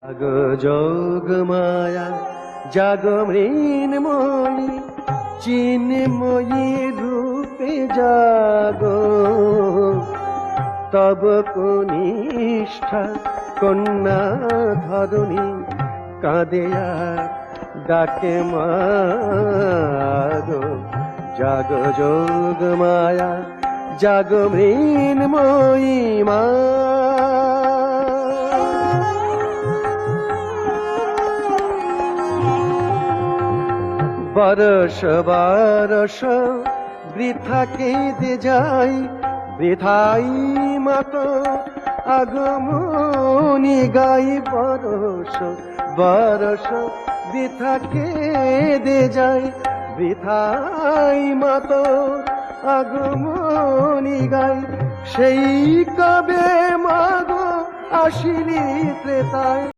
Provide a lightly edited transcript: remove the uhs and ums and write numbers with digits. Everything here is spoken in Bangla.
জাগো যোগ মায়া জাগো মৃন্ময়ী চিন্ময়ী রূপে জাগো তব কনিষ্ঠা কন্যা ধরণী কাঁদে আর ডাকে মাগো জাগো যোগ মায়া জাগো মৃন্ময়ী মা। বরস বরস বৃথা কেঁদে যাই বৃথাই মত আগমনী গাই বরস বরস বৃথা কেঁদে যাই বৃথাই মত আগমনী গাই সেই কবে মাগো আসিলি ত্রেতায়।